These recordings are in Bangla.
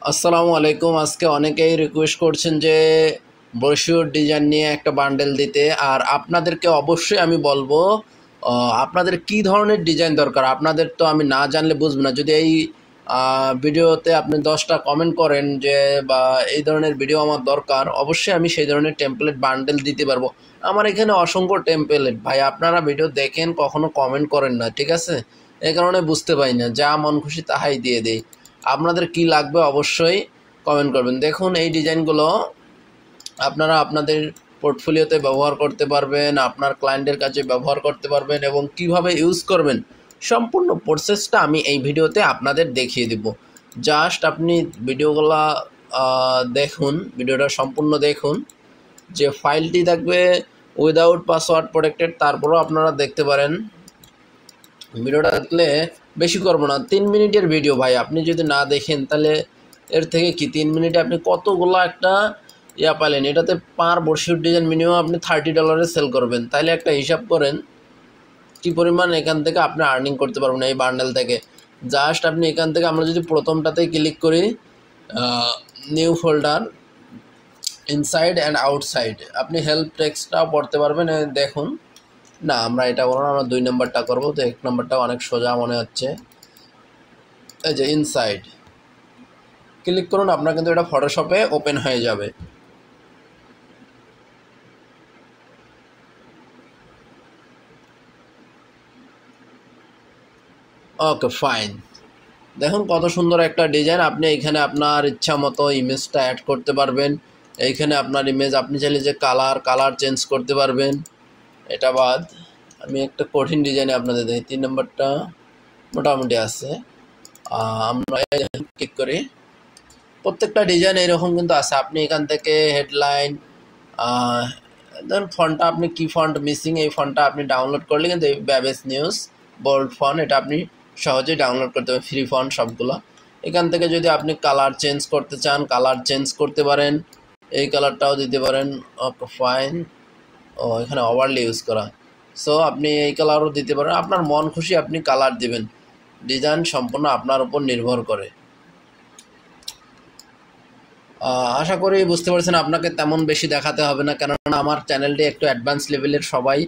আসসালামু আলাইকুম। আজকে অনেকেই রিকোয়েস্ট করছেন যে ব্রোশিওর ডিজাইন নিয়ে একটা বান্ডেল দিতে। আর আপনাদেরকে অবশ্যই আমি বলবো আপনাদের কি ধরনের ডিজাইন দরকার। আপনাদের তো আমি না জানলে বুঝবো না। যদি এই ভিডিওতে আপনি 10টা কমেন্ট করেন যে বা এই ধরনের ভিডিও আমার দরকার, অবশ্যই আমি সেই ধরনের টেমপ্লেট বান্ডেল দিতে পারবো। আমার এখানে অসংখ্য টেমপ্লেট ভাই, আপনারা ভিডিও দেখেন কখনো কমেন্ট করেন না, ঠিক আছে? এই কারণে বুঝতে পারি না, যা মন খুশি তাহাই দিয়ে দেই। আপনাদের কি লাগবে অবশ্যই কমেন্ট করবেন। দেখুন এই ডিজাইনগুলো আপনারা আপনাদের পোর্টফোলিওতে ব্যবহার করতে পারবেন, আপনার ক্লায়েন্টের কাছে ব্যবহার করতে পারবেন এবং কিভাবে ইউজ করবেন সম্পূর্ণ প্রসেসটা আমি এই ভিডিওতে আপনাদের দেখিয়ে দেব। জাস্ট আপনি ভিডিওগুলো দেখুন, ভিডিওটা সম্পূর্ণ দেখুন। যে ফাইলটি থাকবে উইদাউট পাসওয়ার্ড প্রোটেক্টেড, তারপরেও আপনারা দেখতে পারেন। ভিডিওটা দেখলে বেশি করবো না, 3 মিনিটের ভিডিও ভাই। আপনি যদি না দেখেন তাহলে এর থেকে কি 3 মিনিটে আপনি কতগুলো একটা পাইলেন। এটাতে পার ব্রোশিওর ডিজাইন মিনিমাম আপনি $30 সেল করবেন। তাহলে একটা হিসাব করেন কি পরিমাণ এখান থেকে আপনি আর্নিং করতে পারবেন এই বান্ডেল থেকে। জাস্ট আপনি এখান থেকে, আমরা যদি প্রথমটাতে ক্লিক করি, new folder, inside and outside, আপনি হেল্প টেক্সটটাও পড়তে পারবেন। দেখুন, না আমরা এটা করবো না, আমরা 2 নম্বরটা করবো। তো 1 নম্বরটা অনেক সোজা মনে হচ্ছে। এই যে ইনসাইড ক্লিক করুন, আপনার কিন্তু এটা ফটোশপে ওপেন হয়ে যাবে। Okay fine. দেখুন কত সুন্দর একটা ডিজাইন। আপনি এখানে আপনার ইচ্ছা মতো ইমেজটা অ্যাড করতে পারবেন। এইখানে আপনার ইমেজ আপনি চাইলে যে কালার চেঞ্জ করতে পারবেন। এটা বাদ আমি একটা কঠিন ডিজাইনে আপনাদের দেখি। 3 নম্বরটা মোটামুটি আছে। আমরা ক্লিক করি, প্রত্যেকটা ডিজাইন এরকম কিন্তু আছে। আপনি এখান থেকে হেডলাইন, ধরুন ফন্টটা আপনি কি ফন্ট মিসিং, এই ফন্টটা আপনি ডাউনলোড করলে কিন্তু এই ব্যাবেজ নিউজ বোল্ড ফন্ট, এটা আপনি সহজেই ডাউনলোড করতে পারেন, ফ্রি ফন্ট সবগুলো। এখান থেকে যদি আপনি কালার চেঞ্জ করতে চান, কালার চেঞ্জ করতে পারেন। এই কালারটাও দিতে পারেন। Okay fine. ও এখানে ওভারলি ইউজ করা, সো আপনি এই কালারও দিতে পারেন। আপনার মন খুশি আপনি কালার দিবেন। ডিজাইন সম্পূর্ণ আপনার উপর নির্ভর করে। আশা করি বুঝতে পারছেন। আপনাকে তেমন বেশি দেখাতে হবে না, কেননা আমার চ্যানেলটি একটু অ্যাডভান্স লেভেলের। সবাই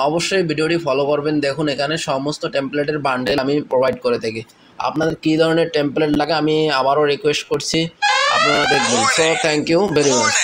অবশ্যই ভিডিওটি ফলো করবেন। দেখুন এখানে সমস্ত টেমপ্লেটের বান্ডেল আমি প্রোভাইড করে থাকি। আপনাদের কী ধরনের টেমপ্লেট লাগে আমি আবারও রিকোয়েস্ট করছি আপনারা দেখবেন। So thank you very much.